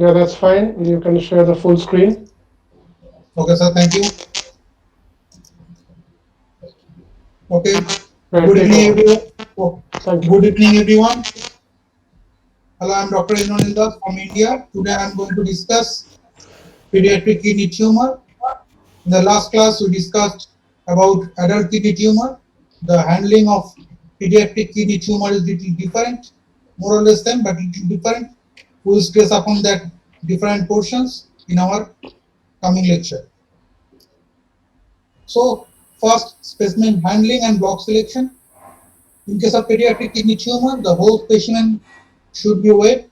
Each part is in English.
Yeah, that's fine. You can share the full screen. Okay, sir. Thank you. Okay. Right, Good take evening, over. everyone. Oh, Thank good you. evening, everyone. Hello, I'm Dr. Inonilda from India. Today, I'm going to discuss pediatric kidney tumor. In the last class, we discussed about adult kidney tumor. The handling of pediatric kidney tumor is little different, more or less same, but little different. We will stress upon that different portions in our coming lecture. So, first, specimen handling and block selection. In case of pediatric kidney tumor, the whole specimen should be weighed,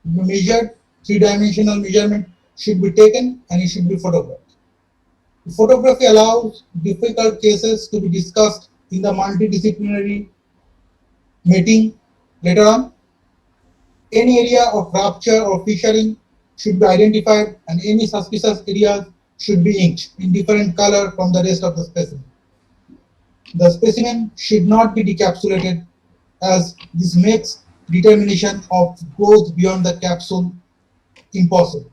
measured, three-dimensional measurement should be taken, and it should be photographed. Photography allows difficult cases to be discussed in the multidisciplinary meeting later on. Any area of rupture or fissuring should be identified, and any suspicious areas should be inked in different color from the rest of the specimen. The specimen should not be decapsulated, as this makes determination of growth beyond the capsule impossible.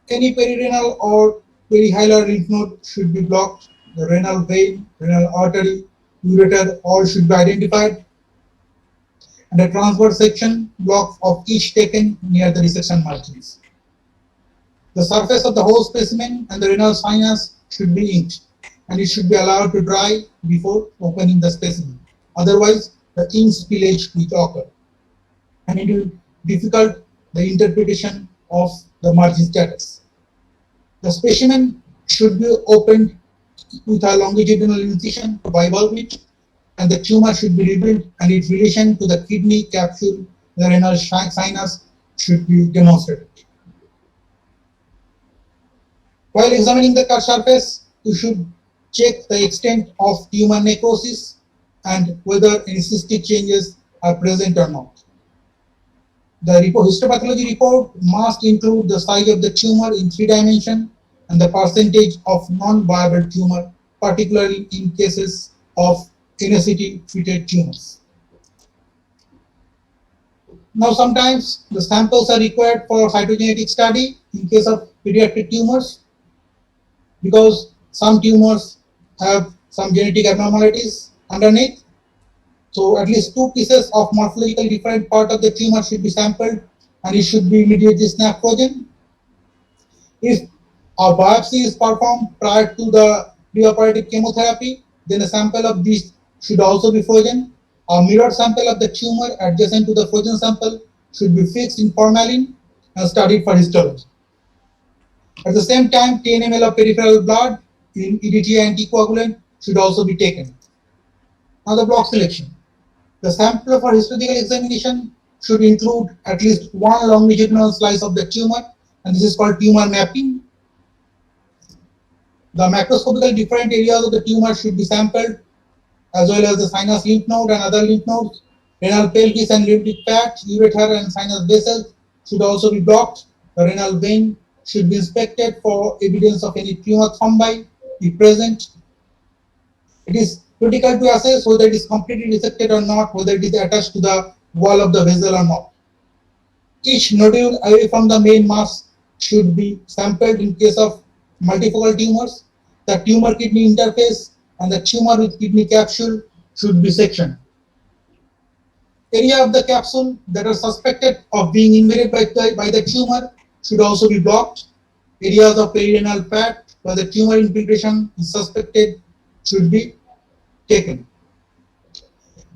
Any perirenal or perihilar lymph node should be blocked. The renal vein, renal artery, ureter, all should be identified, and a transverse section block of each taken near the resection margins. The surface of the whole specimen and the renal sinus should be inked, and it should be allowed to dry before opening the specimen. Otherwise, the ink spillage will occur, and it will difficult the interpretation of the margin status. The specimen should be opened with a longitudinal incision to bivalve it, and the tumor should be revealed, and its relation to the kidney capsule, the renal sinus should be demonstrated. While examining the cut surface, you should check the extent of tumor necrosis and whether any cystic changes are present or not. The histopathology report must include the size of the tumor in 3 dimensions and the percentage of non-viable tumor, particularly in cases of NSCT-treated tumors. Now, sometimes the samples are required for cytogenetic study in case of pediatric tumors, because some tumors have some genetic abnormalities underneath. So at least 2 pieces of morphologically different part of the tumor should be sampled, and it should be immediately SNP frozen. If a biopsy is performed prior to the preoperative chemotherapy, then a sample of this should also be frozen. A mirror sample of the tumor adjacent to the frozen sample should be fixed in formalin and studied for histology. At the same time, 10 ml of peripheral blood in EDTA anticoagulant should also be taken. Now the block selection. The sample for histological examination should include at least one longitudinal slice of the tumor, and this is called tumor mapping. The macroscopically different areas of the tumor should be sampled, as well as the sinus lymph node and other lymph nodes. Renal pelvis and lymphatic path, ureter and sinus vessels should also be blocked. The renal vein should be inspected for evidence of any tumor thrombi if present. It is critical to assess whether it is completely resected or not, whether it is attached to the wall of the vessel or not. Each nodule away from the main mass should be sampled in case of multifocal tumors. The tumor kidney interface and the tumor with kidney capsule should be sectioned. Area of the capsule that are suspected of being invaded by the tumor should also be blocked. Areas of perirenal fat where the tumor infiltration is suspected should be taken.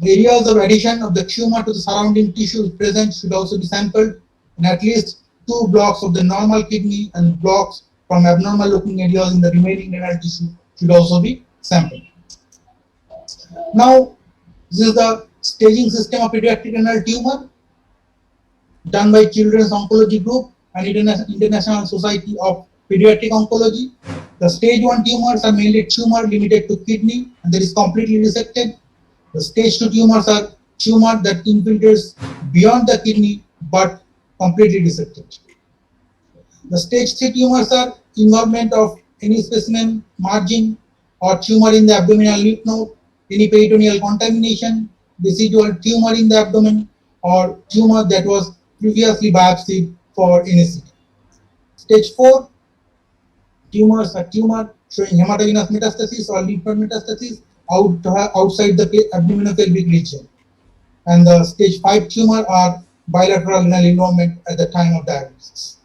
The areas of adhesion of the tumor to the surrounding tissue present should also be sampled, and at least 2 blocks of the normal kidney and blocks from abnormal looking areas in the remaining renal tissue should also be sampled. Now, this is the staging system of pediatric renal tumor done by Children's Oncology Group and International Society of Pediatric Oncology. The stage 1 tumors are mainly tumor limited to kidney and that is completely resected. The stage 2 tumors are tumor that infiltrates beyond the kidney but completely resected. The stage 3 tumors are involvement of any specimen margin or tumor in the abdominal lymph node, any peritoneal contamination, residual tumor in the abdomen, or tumor that was previously biopsied for NACD. Stage 4, tumors are tumor showing hematogenous metastasis or lymph node metastasis outside the abdominopelvic region. And the stage 5 tumor are bilateral renal involvement at the time of diagnosis.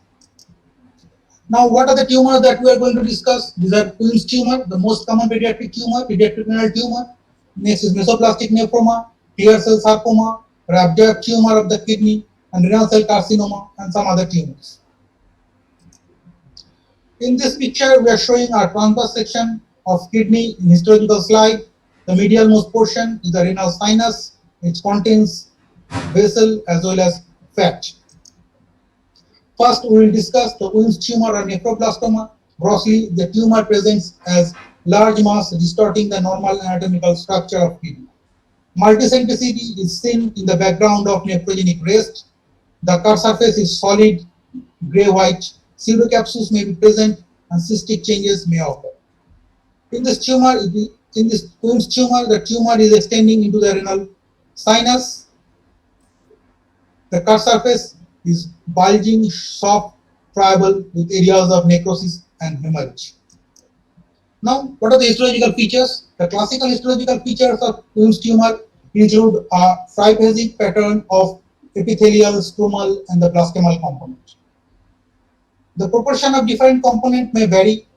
Now, what are the tumors that we are going to discuss? These are Queen's tumor, the most common pediatric tumor, pediatric renal tumor. Next is mesoplastic nephroma, clear cell sarcoma, rhabdoid tumor of the kidney, and renal cell carcinoma, and some other tumors. In this picture, we are showing a transverse section of kidney in histological slide. The medialmost portion is the renal sinus. It contains vessel as well as fat. First, we will discuss the Wilms tumor or nephroblastoma. Grossly, the tumor presents as large mass distorting the normal anatomical structure of kidney. Multicentricity is seen in the background of nephrogenic rest. The cut surface is solid, gray-white. Pseudocapsules may be present and cystic changes may occur. In this tumor, Wilms tumor, the tumor is extending into the renal sinus. The cut surface is bulging, soft, friable with areas of necrosis and hemorrhage. Now, what are the histological features? The classical histological features of Wilms tumor include a triphasic pattern of epithelial, stromal, and the blastemal component. The proportion of different components may vary,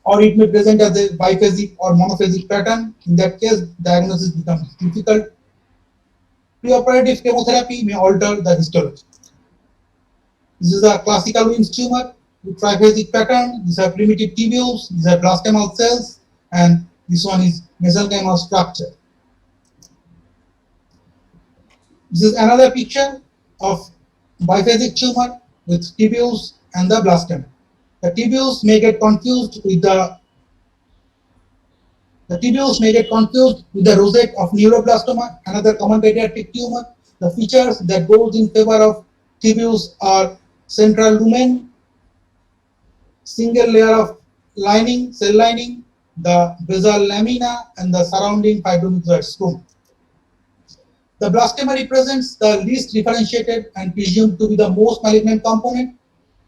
or it may present as a biphasic or monophasic pattern. In that case, diagnosis becomes difficult. Preoperative chemotherapy may alter the histology. This is a classical Wilms tumor with triphasic pattern. These are primitive tubules, these are blastemal cells, and this one is mesenchymal structure. This is another picture of biphasic tumor with tubules and the blastema. The tubules may get confused with the rosette of neuroblastoma, another common pediatric tumor. The features that goes in favor of tubules are central lumen, single layer of lining, cell lining, the basal lamina, and the surrounding fibromucoid scrotum. The blastema represents the least differentiated and presumed to be the most malignant component.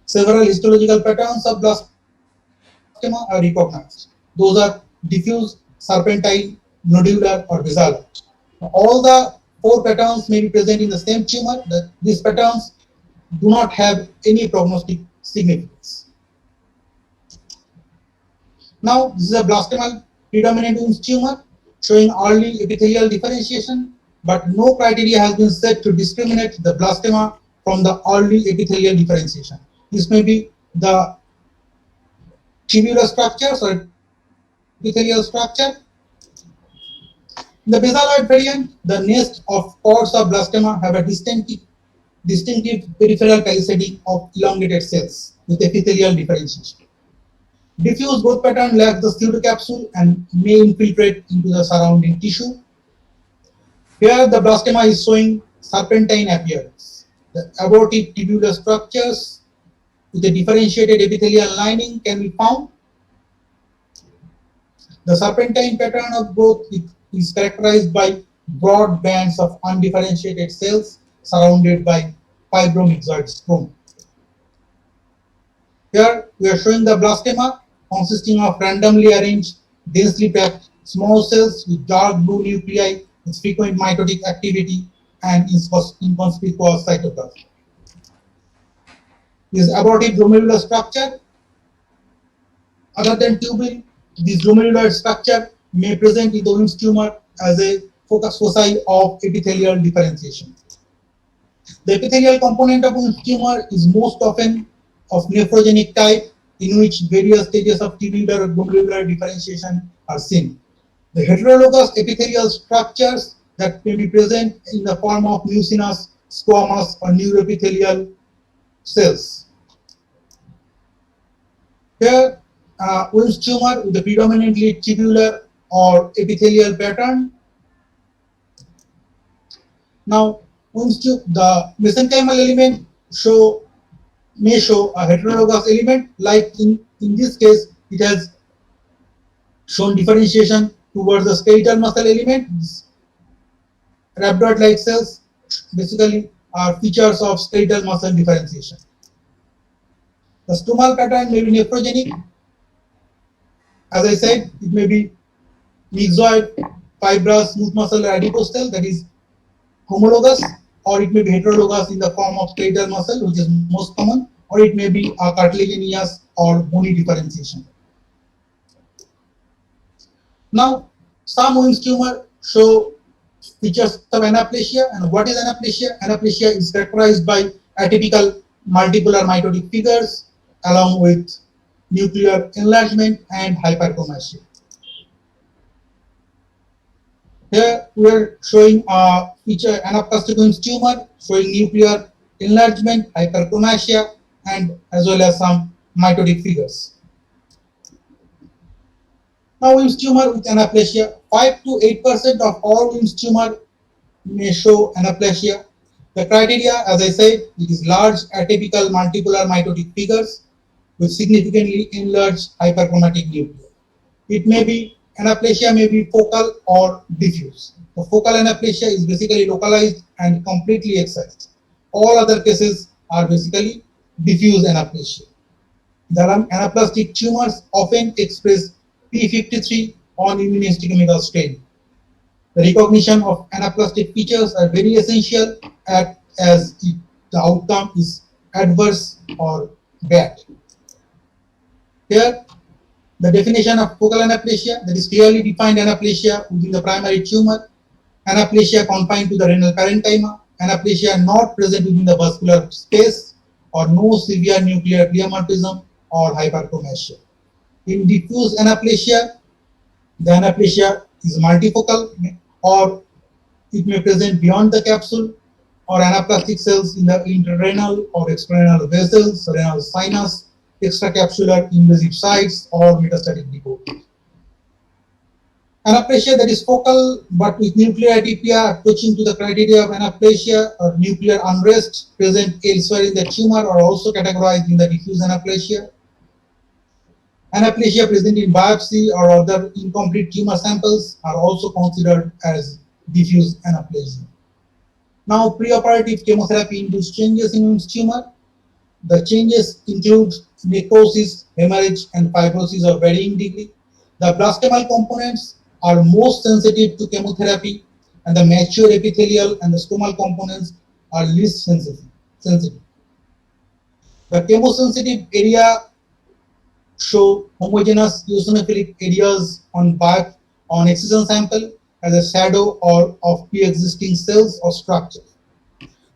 Several histological patterns of blastema are recognized. Those are diffuse, serpentine, nodular, or basilar. All the 4 patterns may be present in the same tumor. These patterns do not have any prognostic significance. Now, this is a blastemal predominant Wilms tumor showing early epithelial differentiation, but no criteria has been set to discriminate the blastema from the early epithelial differentiation. This may be the tubular structures or epithelial structure. In the basaloid variant, the nest of cords of blastema have a distinctive peripheral palisading of elongated cells with epithelial differentiation. Diffuse growth pattern lacks the pseudocapsule and may infiltrate into the surrounding tissue. Here, the blastema is showing serpentine appearance. The abortive tubular structures with a differentiated epithelial lining can be found. The serpentine pattern of growth is characterized by broad bands of undifferentiated cells surrounded by fibromyxoid scrotum. Here, we are showing the blastema consisting of randomly arranged, densely packed small cells with dark blue nuclei with frequent mitotic activity and inconspicuous cytoplasm. This abortive glomerular structure, other than tubule, this glomerular structure may present in the Wilms tumor as a focus foci of epithelial differentiation. The epithelial component of Wilms tumor is most often of nephrogenic type, in which various stages of tubular or glomerular differentiation are seen. The heterologous epithelial structures that may be present in the form of mucinous, squamous, or neuroepithelial cells. Here, Wilms tumor with a predominantly tubular or epithelial pattern. Now, the mesenchymal element may show a heterologous element, like in this case, it has shown differentiation towards the skeletal muscle element. Rhabdoid-like cells basically are features of skeletal muscle differentiation. The stomal pattern may be nephrogenic. As I said, it may be myxoid, fibrous, smooth muscle adipose cell, that is homologous, or it may be heterologous in the form of skeletal muscle, which is most common, or it may be a cartilaginous or bony differentiation. Now, some Wilms tumor show features of anaplasia. And what is anaplasia? Anaplasia is characterized by atypical multipolar mitotic figures along with nuclear enlargement and hyperchromasia. Here we are showing a feature anaplastic Wilms tumor showing nuclear enlargement, hyperchromasia, and as well as some mitotic figures. Now, Wilms tumor with anaplasia, 5 to 8% of all Wilms tumor may show anaplasia. The criteria, as I said, it is large atypical multipolar mitotic figures with significantly enlarged hyperchromatic nuclei. It may be anaplasia may be focal or diffuse. The focal anaplasia is basically localized and completely excised. All other cases are basically diffuse anaplasia. The anaplastic tumors often express p53 on immunohistochemical staining. The recognition of anaplastic features are very essential as the outcome is adverse or bad. Here, the definition of focal anaplasia, that is clearly defined anaplasia within the primary tumor, anaplasia confined to the renal parenchyma, anaplasia not present within the vascular space, or no severe nuclear pleomorphism or hyperchromasia. In diffuse anaplasia, the anaplasia is multifocal, or it may present beyond the capsule, or anaplastic cells in the intrarenal or extrarenal vessels, renal sinus, extracapsular invasive sites, or metastatic depot. Anaplasia that is focal but with nuclear atypia approaching to the criteria of anaplasia or nuclear unrest present elsewhere in the tumor are also categorized in the diffuse anaplasia. Anaplasia present in biopsy or other incomplete tumor samples are also considered as diffuse anaplasia. Now, preoperative chemotherapy-induced changes in Wilms tumor. The changes include necrosis, hemorrhage, and fibrosis of varying degree. The blastomal components are most sensitive to chemotherapy, and the mature epithelial and the stomal components are least sensitive. The chemosensitive area show homogeneous eosinophilic areas on excision sample as a shadow or of pre-existing cells or structure.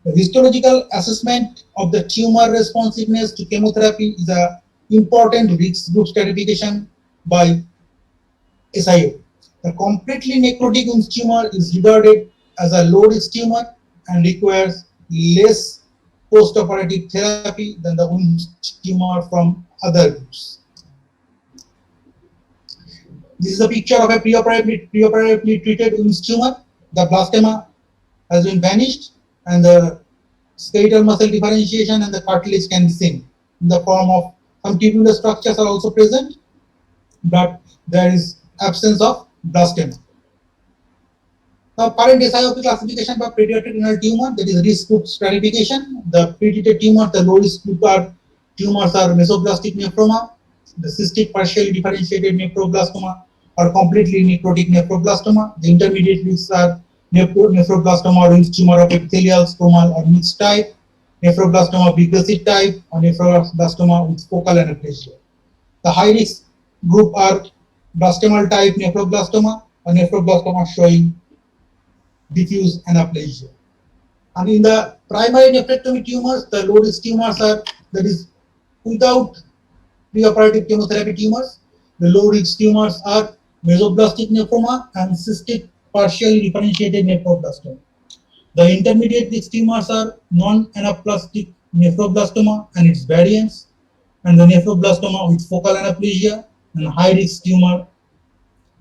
The histological assessment of the tumor responsiveness to chemotherapy is an important risk group stratification by SIO. The completely necrotic Wilms tumor is regarded as a low-risk tumor and requires less post-operative therapy than the Wilms tumor from other groups. This is a picture of a preoperatively treated Wilms tumor. The blastema has been vanished, and the skeletal muscle differentiation and the cartilage can be seen in the form of some tubular structures are also present, but there is absence of blastema. Now, current SIOP classification for pediatric renal tumor, that is risk group stratification. The pretreated tumors, the low risk group tumors are mesoblastic nephroma, the cystic partially differentiated nephroblastoma, or completely necrotic nephroblastoma. The intermediate risks are nephroblastoma or Wilms tumor of epithelial, stromal, or mixed type, nephroblastoma of aggressive type, or nephroblastoma with focal anaplasia. The high risk group are blastomal type nephroblastoma or nephroblastoma showing diffuse anaplasia. And in the primary nephrectomy tumors, the low risk tumors are, that is, without preoperative chemotherapy tumors. The low risk tumors are mesoblastic nephroma and cystic partially differentiated nephroblastoma. The intermediate risk tumors are non-anaplastic nephroblastoma and its variants, and the nephroblastoma with focal anaplasia, and high risk tumor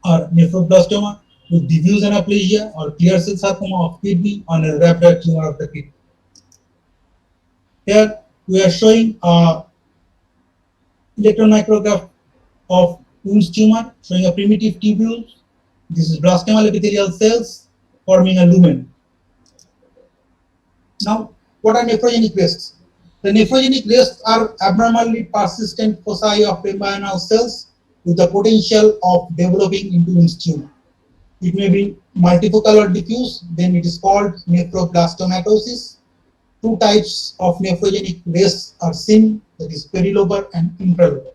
are nephroblastoma with diffuse anaplasia or clear cell sarcoma of kidney on a rhabdoid tumor of the kidney. Here we are showing a electron micrograph of Wilms tumor showing a primitive tubule. This is blastomal epithelial cells forming a lumen. Now, What are nephrogenic rests? The nephrogenic rests are abnormally persistent foci of embryonal cells with the potential of developing into tumor. It may be multifocal or diffuse, then it is called nephroblastomatosis. Two types of nephrogenic rests are seen, that is perilobar and infralobar.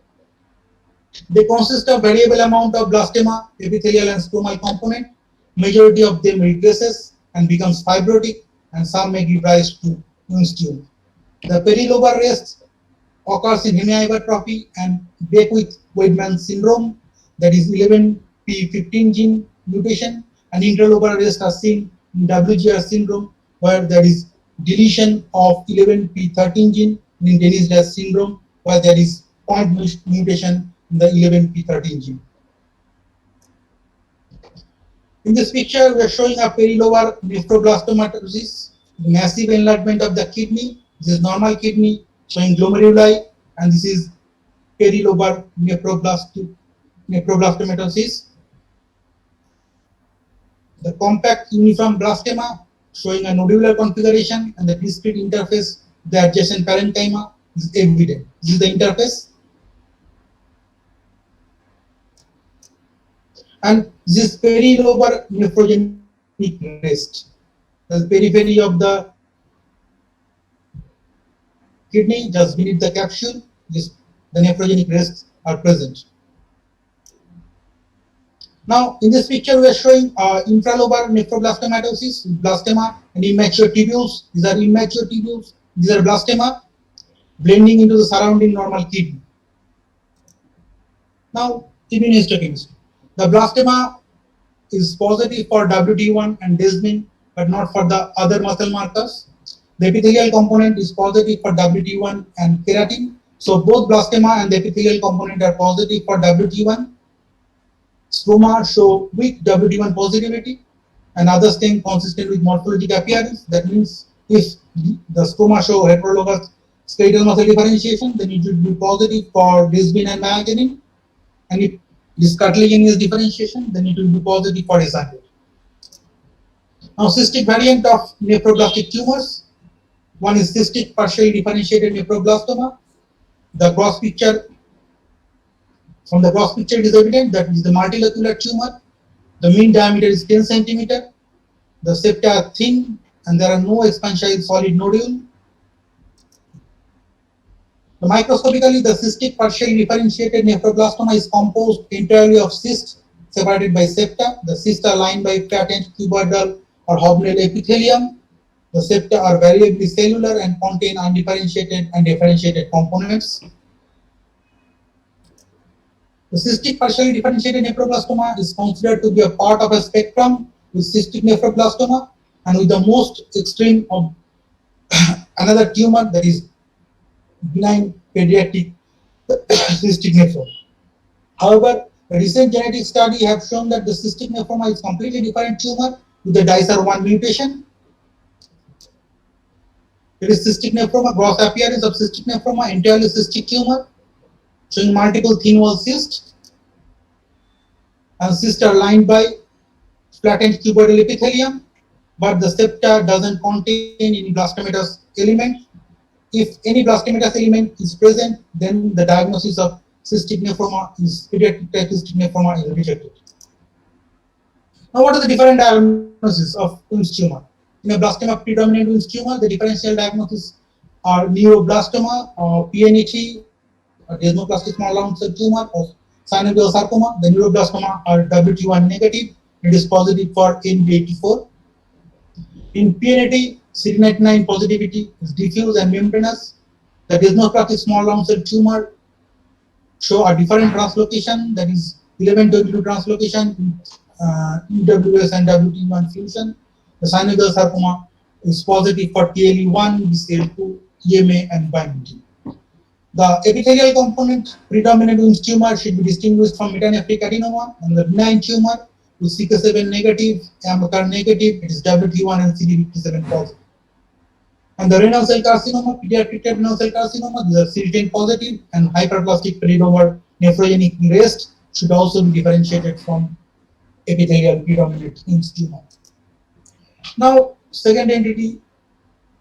They consist of variable amount of blastema, epithelial and stromal component. Majority of them regresses and becomes fibrotic, and some may give rise to tumor. The perilobar rest occurs in hemihypertrophy and Beckwith-Wiedemann syndrome, that is 11p15 gene mutation, and intralobar rest are seen in WGR syndrome, where there is deletion of 11p13 gene, and in Dennis-Diaz syndrome, where there is point mutation in the 11p13 gene. In this picture, we are showing a perilobar nephroblastomatosis, massive enlargement of the kidney. This is normal kidney showing glomeruli, and this is perilobar nephroblastomatosis. The compact uniform blastema showing a nodular configuration, and the discrete interface, the adjacent parenchyma, is evident. This is the interface. And this is perilobar nephrogenic rest. The periphery of the kidney, just beneath the capsule, the nephrogenic rests are present. Now, in this picture, we are showing infralobar nephroblastomatosis, blastema, and immature tubules. These are immature tubules. These are blastema blending into the surrounding normal kidney. Now, immunohistochemistry. The blastema is positive for WT1 and desmin, but not for the other muscle markers. The epithelial component is positive for WT1 and keratin. So both blastema and the epithelial component are positive for WT1. Stroma show weak WT1 positivity, and others staying consistent with morphologic appearance. That means if the stroma show heterologous skeletal muscle differentiation, then it will be positive for desmin and myogenin. And if this cartilaginous differentiation, then it will be positive for asymptotic. Now, cystic variant of nephroblastic tumors. One is cystic partially differentiated nephroblastoma. The cross picture, from the cross picture, it is evident that it is the multilocular tumor. The mean diameter is 10 centimeter. The septa are thin, and there are no expansile solid nodule. Microscopically, the cystic partially differentiated nephroblastoma is composed entirely of cysts separated by septa. The cysts are lined by patent cuboidal or hobnail epithelium. The septa are variably cellular and contain undifferentiated and differentiated components. The cystic partially differentiated nephroblastoma is considered to be a part of a spectrum with cystic nephroblastoma, and with the most extreme of another tumor, that is benign pediatric cystic nephroma. However, a recent genetic study have shown that the cystic nephroma is completely different tumor with the DICER1 mutation. It is cystic nephroma, gross appearance of cystic nephroma, entirely cystic tumor, showing multiple thin wall cysts, and cysts are lined by flattened cuboidal epithelium, but the septa doesn't contain any blastomatous element. If any blastomatous element is present, then the diagnosis of cystic nephroma is pediatric type cystic nephroma is rejected. Now, what are the different diagnoses of Wilms tumor? In a blastema predominant Wilms tumor, the differential diagnoses are neuroblastoma, or PNET, or desmoplastic small round cell tumor, or synovial sarcoma. The neuroblastoma are WT1 negative. It is positive for NB84. In PNET, CD99 positivity is diffuse and membranous. The desmoplastic small round cell tumor show a different translocation, that is 1122 translocation, EWS and WT1 fusion. The synovial sarcoma is positive for TLE1, BCL2, EMA, and binding. The epithelial component predominant Wilms tumor should be distinguished from metanephric adenoma, and the benign tumor with CK7 negative, AMBCAR negative, it is WT1 and CD57 positive. And the renal cell carcinoma, pediatric renal cell carcinoma, these are CD10 positive, and hyperplastic perilobar nephrogenic rest should also be differentiated from epithelial predominant Wilms tumor. Now, second entity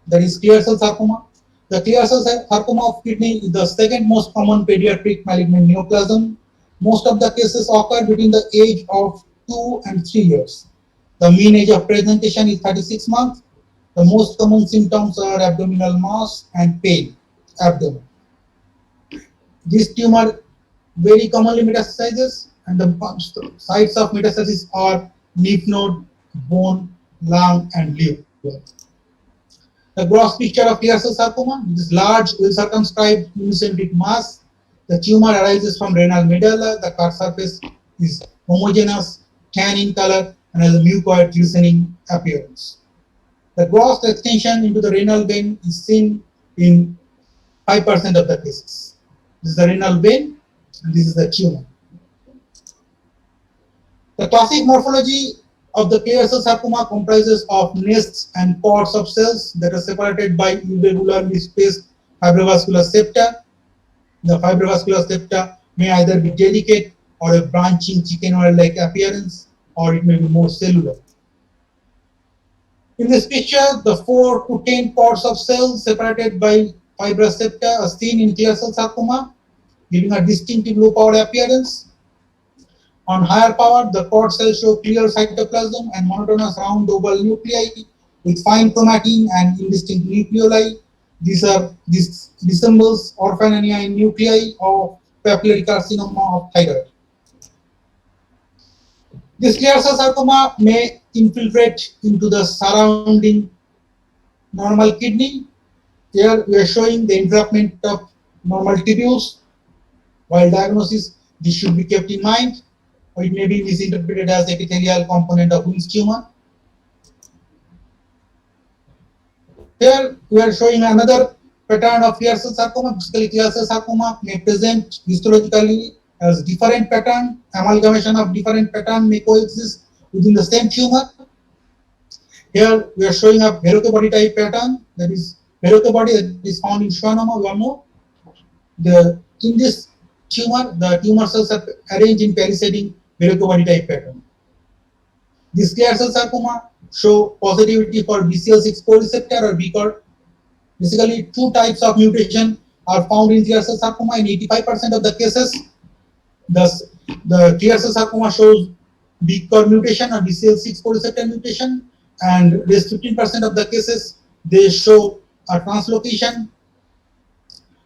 that is clear cell sarcoma. The clear cell sarcoma of kidney is the second most common pediatric malignant neoplasm. Most of the cases occur between the age of 2 and 3 years. The mean age of presentation is 36 months. The most common symptoms are abdominal mass and pain, abdomen. This tumor very commonly metastasizes, and the sites of metastasis are lymph node, bone, lung, and liver. The gross picture of clear cell sarcoma is large, well-circumscribed unicentric mass. The tumor arises from renal medulla. The cut surface is homogeneous, tan in color, and has a mucoid glistening appearance. The gross extension into the renal vein is seen in 5% of the cases. This is the renal vein, and this is the tumor. The classic morphology of the clear cell sarcoma comprises of nests and pods of cells that are separated by irregularly spaced fibrovascular septa. The fibrovascular septa may either be delicate or a branching chicken wire-like appearance, or it may be more cellular. In this picture, the 4 to 10 pods of cells separated by fibrous septa are seen in clear cell sarcoma, giving a distinctive low-power appearance. On higher power, the cord cells show clear cytoplasm and monotonous round oval nuclei with fine chromatin and indistinct nucleoli. This resembles orphanania nuclei of papillary carcinoma of thyroid. This clear cell sarcoma may infiltrate into the surrounding normal kidney. Here we are showing the entrapment of normal tubules. While diagnosis, this should be kept in mind, or it may be misinterpreted as epithelial component of Wilms tumor. Here we are showing another pattern of clear cell sarcoma. Basically, clear cell sarcoma may present histologically as different pattern. Amalgamation of different pattern may coexist within the same tumor. Here we are showing a Verrocchio body type pattern, that is Verrocchio body that is found in schwannoma, we all know. In this tumor, the tumor cells are arranged in palisading Verrocchio body type pattern. This clear cell sarcoma show positivity for BCL6 co-receptor or BCOR. Basically, 2 types of mutation are found in clear cell sarcoma in 85% of the cases. Thus, the clear cell sarcoma shows BCOR mutation or BCL6 co-receptor mutation, and rest 15% of the cases they show a translocation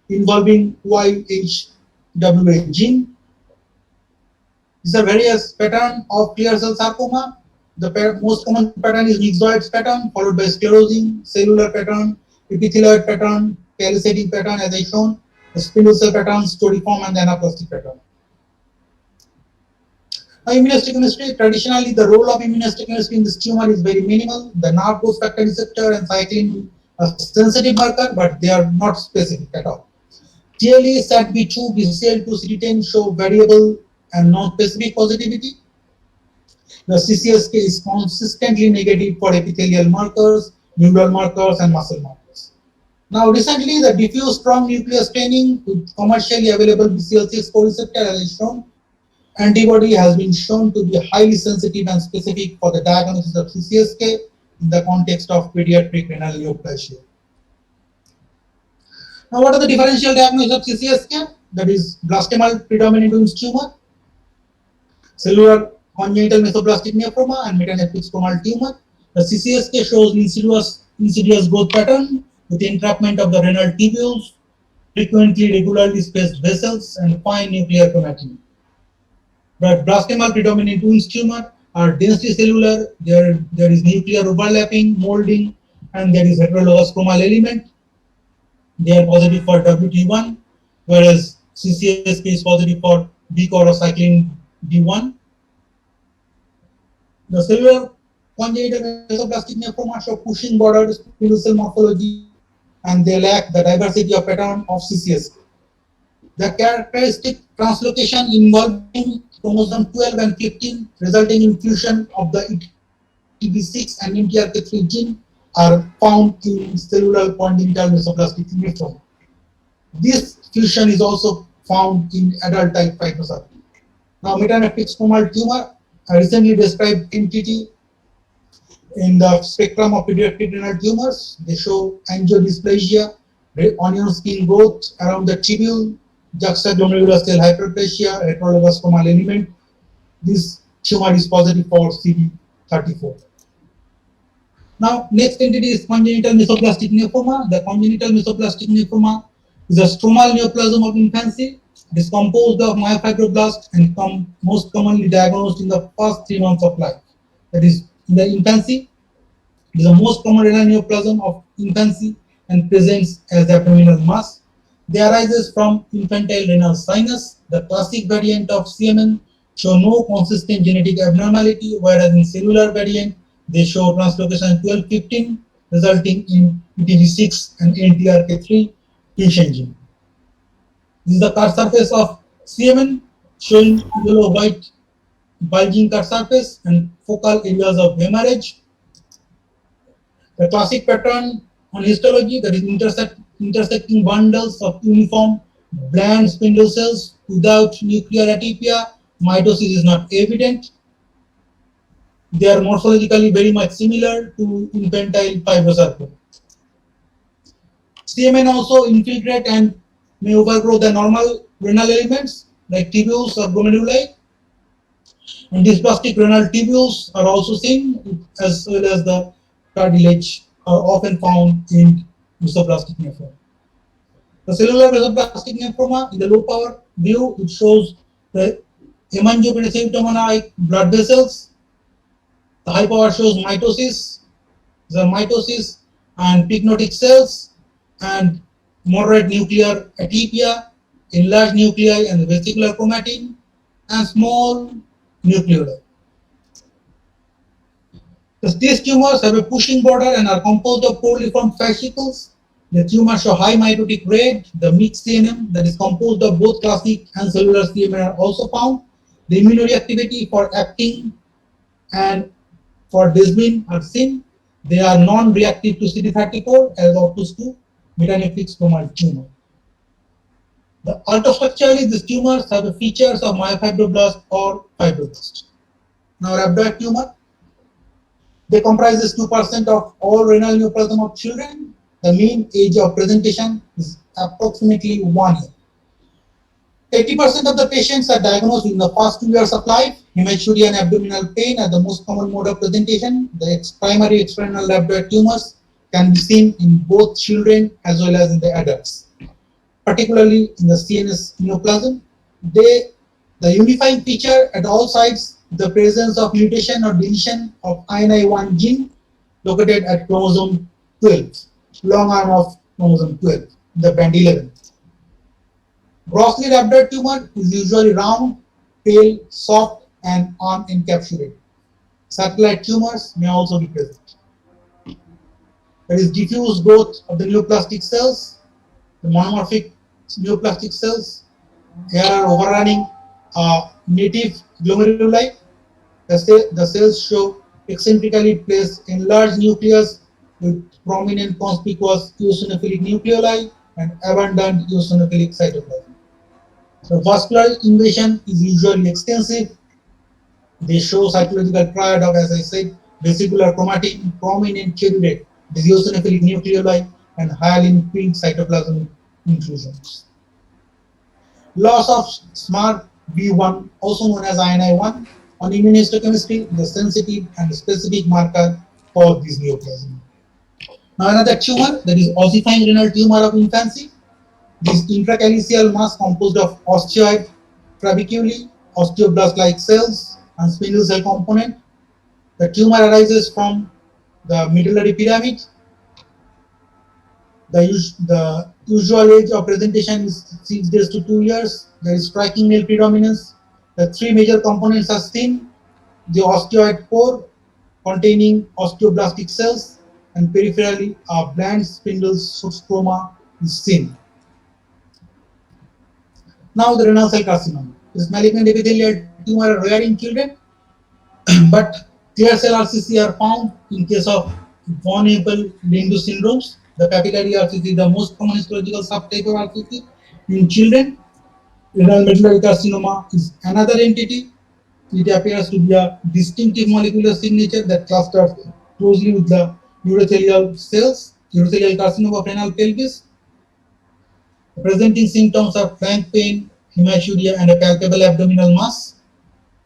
involving YHWA gene. These are various patterns of clear cell sarcoma. The most common pattern is myxoid pattern, followed by sclerosing, cellular pattern, epithelioid pattern, palisading pattern as I shown, the spindle cell pattern, storiform, and the anaplastic pattern. Now, immunohistochemistry, traditionally the role of immunohistochemistry in this tumor is very minimal. The NARP growth factor receptor and cyclin are sensitive marker, but they are not specific at all. TLE, SATB2, BCL2, CD10 show variable and non-specific positivity. The CCSK is consistently negative for epithelial markers, neural markers, and muscle markers. Now, recently, the diffuse strong nuclear staining with commercially available BCL6 co-receptor as shown, antibody has been shown to be highly sensitive and specific for the diagnosis of CCSK in the context of pediatric renal neoplasia. Now, what are the differential diagnosis of CCSK? That is blastomal predominant Wilms tumor, cellular congenital mesoblasthic nephroma, and metanephric stromal tumor. The CCSK shows insidious growth pattern with entrapment of the renal tubules, frequently regularly spaced vessels, and fine nuclear chromatin. But blastomal predominant Wilms tumor are densely cellular. There is nuclear overlapping, molding, and there is heterologous chromal element. They are positive for WT1, whereas CCSK is positive for BCOR or cyclin D1. The cellular congenital mesoblasthic nephroma show pushing bordered spindle cell morphology, and they lack the diversity of pattern of CCSK. The characteristic translocation involving chromosome 12 and 15, resulting in fusion of the ETB6 and MTRK3 gene, are found in cellular congenital mesoblasthic nephroma. This fusion is also found in adult type fibrosarcoma. Now, metanephric stromal tumor, a recently described entity, In the spectrum of pediatric renal tumors, they show angiodysplasia, onion skin growth around the tubule, juxtaglomerular cell hyperplasia, heterologous stromal element. This tumor is positive for CD34. Now, next entity is congenital mesoplastic neophroma. The congenital mesoplastic neophroma is a stromal neoplasm of infancy. It is composed of myofibroblasts and most commonly diagnosed in the first 3 months of life. That is, in the infancy, it is the most common renal neoplasm of infancy and presents as abdominal mass. They arises from infantile renal sinus. The classic variant of CMN show no consistent genetic abnormality, whereas in cellular variant they show translocation 12-15, resulting in ETV6 and NTRK3 fusion gene. This is the cut surface of CMN, showing yellow-white bulging cut surface and focal areas of hemorrhage. The classic pattern on histology, that is intersecting bundles of uniform bland spindle cells without nuclear atypia. Mitosis is not evident. They are morphologically very much similar to infantile fibrosarcoma. CMN also infiltrate and may overgrow the normal renal elements like tubules or glomeruli. And dysplastic renal tubules are also seen, as well as the cartilage are often found in mesoplastic nephrom. The cellular mesoplastic nephroma in the low power view, it shows the hemangiopericytomana blood vessels. The high power shows mitosis, the mitosis and pycnotic cells and moderate nuclear atypia, enlarged nuclei and vesicular chromatin, and small nucleoli. These tumors have a pushing border and are composed of poorly formed fascicles. The tumors show high mitotic rate. The mixed CNM, that is composed of both classic and cellular CMN, are also found. The immunoreactivity for actin and for desmin are seen. They are non-reactive to CD34 as opposed to metanephric stromal tumor. The ultrastructurally, these tumors have the features of myofibroblast or fibroblast. Now, rhabdoid tumor, they comprises 2% of all renal neoplasm of children. The mean age of presentation is approximately 1 year. 80% of the patients are diagnosed in the first 2 years of life. Hematuria and abdominal pain are the most common mode of presentation. The primary external rhabdoid tumors can be seen in both children as well as in the adults, particularly in the CNS neoplasm. The unifying feature at all sites, the presence of mutation or deletion of INI1 gene located at chromosome 12, long arm of chromosome 12, the band 11. Grossly rhabdoid tumor is usually round, pale, soft, and unencapsulated. Satellite tumors may also be present. There is diffuse growth of the neoplastic cells, the monomorphic neoplastic cells. Here are overrunning native glomeruli. The cells show eccentrically placed enlarged nucleus with prominent conspicuous eosinophilic nucleoli and abundant eosinophilic cytoplasm. The vascular invasion is usually extensive. They show cytological triad of, as I said, vesicular chromatin, prominent cherubate, eosinophilic nucleoli, and hyaline-filled cytoplasmic intrusions. Loss of SMARCB1, also known as INI1, on immunohistochemistry, the sensitive and specific marker for this neoplasm. Now another tumor, that is ossifying renal tumor of infancy. This intracalyceal mass composed of osteoid trabeculae, osteoblast-like cells, and spindle cell component. The tumor arises from the medullary pyramid. The usual age of presentation is 6 days to 2 years. There is striking male predominance. The three major components are seen: the osteoid core containing osteoblastic cells, and peripherally a bland spindle stroma is seen. Now the renal cell carcinoma. This malignant epithelial tumor are rare in children, but clear cell RCC are found in case of von Hippel-Lindau syndromes. The papillary RCC is the most common histological subtype of RCC in children. Renal medullary carcinoma is another entity. It appears to be a distinctive molecular signature that clusters closely with the urothelial cells, urothelial carcinoma of renal pelvis. Presenting symptoms are flank pain, hematuria, and a palpable abdominal mass.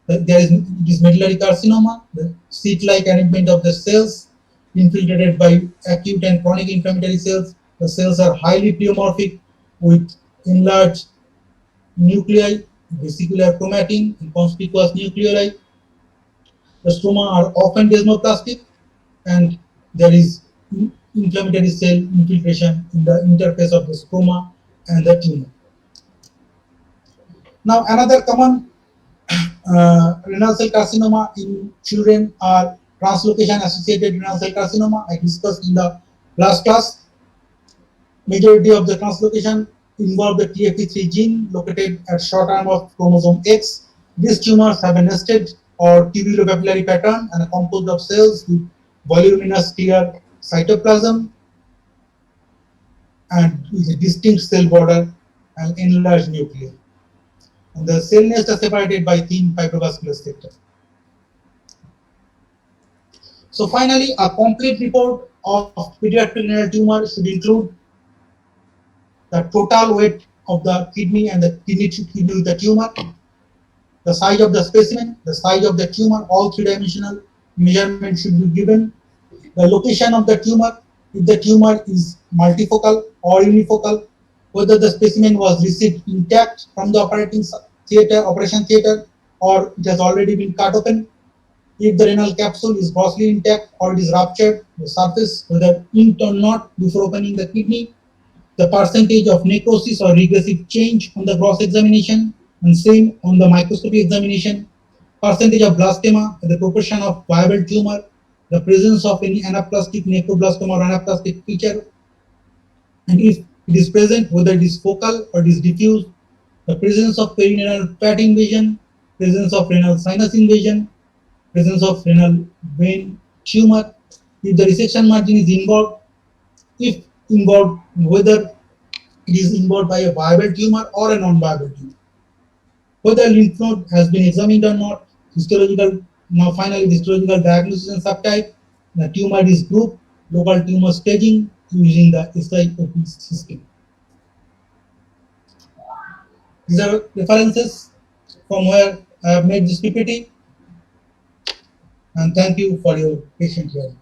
There is this medullary carcinoma, the sheet-like arrangement of the cells infiltrated by acute and chronic inflammatory cells. The cells are highly pleomorphic with enlarged nuclei, vesicular chromatin, and conspicuous nucleoli. The stroma are often desmoplastic, and there is inflammatory cell infiltration in the interface of the stroma and the tumor. Now, another common renal cell carcinoma in children are translocation associated renal cell carcinoma. I discussed in the last class. Majority of the translocation involve the TFP3 gene located at short arm of chromosome X. These tumors have a nested or tubulo-papillary pattern and are composed of cells with voluminous clear cytoplasm and with a distinct cell border and enlarged nuclei. And the cell nest are separated by thin fibrovascular septum. So finally, a complete report of pediatric renal tumor should include the total weight of the kidney and the kidney with the tumor, the size of the specimen, the size of the tumor, all three-dimensional measurement should be given, the location of the tumor, if the tumor is multifocal or unifocal, whether the specimen was received intact from the operation theater, or it has already been cut open, if the renal capsule is grossly intact or it is ruptured, the surface, whether inked or not before opening the kidney, the percentage of necrosis or regressive change on the gross examination, and same on the microscopy examination, percentage of blastema, the proportion of viable tumor, the presence of any anaplastic necroblastoma or anaplastic feature, and if it is present, whether it is focal or it is diffuse, the presence of perirenal fat invasion, presence of renal sinus invasion, presence of renal vein tumor, if the resection margin is involved, if involved, whether it is involved by a viable tumor or a non-viable tumor, whether lymph node has been examined or not, histological, now finally histological diagnosis and subtype, the tumor is grouped, local tumor staging using the SIOP system. These are references from where I have made this PPT, and thank you for your patient hearing.